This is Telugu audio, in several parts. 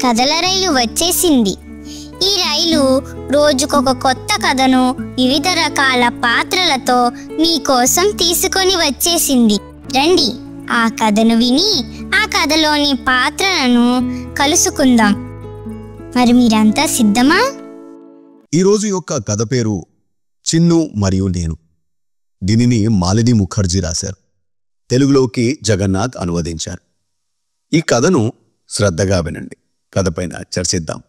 కథల రైలు వచ్చేసింది. ఈ రైలు రోజుకొక కొత్త కథను వివిధ రకాల పాత్రలతో మీకోసం తీసుకొని వచ్చేసింది. రండి, ఆ కథను విని ఆ కథలోని పాత్రలను కలుసుకుందాం. మరి మీరంతా సిద్ధమా? ఈరోజు యొక్క కథ పేరు చిన్ను మరియు నేను. దీనిని మాలిని ముఖర్జీ రాశారు. తెలుగులోకి జగన్నాథ్ అనువదించారు. ఈ కథను శ్రద్ధగా వినండి. కథపైన చర్చిద్దాం.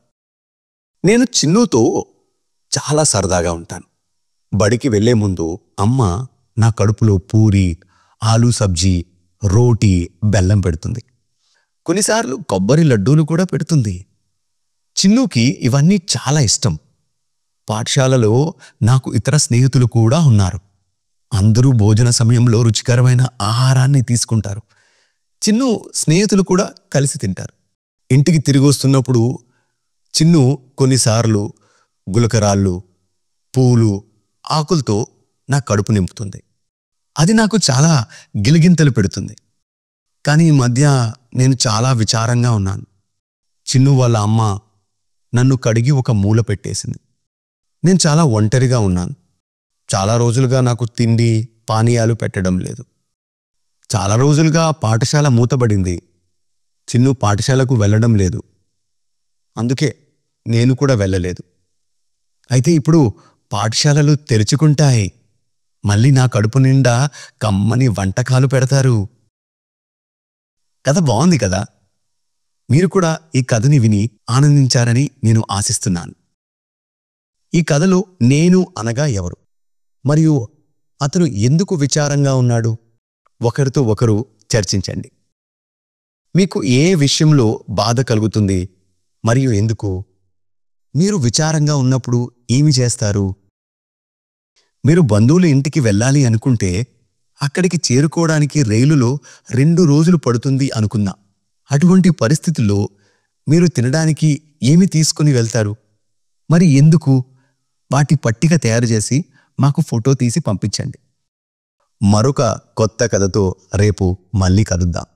నేను చిన్నుతో చాలా సరదాగా ఉంటాను. బడికి వెళ్లే ముందు అమ్మ నా కడుపులో పూరి, ఆలూ సబ్జీ, రోటీ, బెల్లం పెడుతుంది. కొన్నిసార్లు కొబ్బరి లడ్డూలు కూడా పెడుతుంది. చిన్నుకి ఇవన్నీ చాలా ఇష్టం. పాఠశాలలో నాకు ఇతర స్నేహితులు కూడా ఉన్నారు. అందరూ భోజన సమయంలో రుచికరమైన ఆహారాన్ని తీసుకుంటారు. చిన్ను స్నేహితులు కూడా కలిసి తింటారు. ఇంటికి తిరిగి వస్తున్నప్పుడు చిన్ను కొన్నిసార్లు గులకరాళ్ళు, పూలు, ఆకులతో నా కడుపు నింపుతుంది. అది నాకు చాలా గిలిగింతలు పెడుతుంది. కానీ ఈ మధ్య నేను చాలా విచారంగా ఉన్నాను. చిన్ను వాళ్ళ అమ్మ నన్ను కడిగి ఒక మూల పెట్టేసింది. నేను చాలా ఒంటరిగా ఉన్నాను. చాలా రోజులుగా నాకు తిండి, పానీయాలు పెట్టడం లేదు. చాలా రోజులుగా పాఠశాల మూతబడింది. చిన్ను పాఠశాలకు వెళ్ళడం లేదు. అందుకే నేను కూడా వెళ్ళలేదు. అయితే ఇప్పుడు పాఠశాలలు తెరుచుకుంటాయి. మళ్ళీ నా కడుపు నిండా కమ్మని వంటకాలు పెడతారు. కథ బాగుంది కదా? మీరు కూడా ఈ కథని విని ఆనందించారని నేను ఆశిస్తున్నాను. ఈ కథలో నేను అనగా ఎవరు, మరియు అతను ఎందుకు విచారంగా ఉన్నాడు? ఒకరితో ఒకరు చర్చించండి. మీకు ఏ విషయంలో బాధ కలుగుతుంది మరియు ఎందుకు? మీరు విచారంగా ఉన్నప్పుడు ఏమి చేస్తారు? మీరు బంధువుల ఇంటికి వెళ్ళాలి అనుకుంటే అక్కడికి చేరుకోవడానికి రైలులో 2 రోజులు పడుతుంది అనుకున్నా. అటువంటి పరిస్థితుల్లో మీరు తినడానికి ఏమి తీసుకుని వెళ్తారు? మరి ఎందుకు? వాటి పట్టిక తయారు చేసి మాకు ఫోటో తీసి పంపించండి. మరొక కొత్త కథతో రేపు మళ్ళీ కలుద్దాం.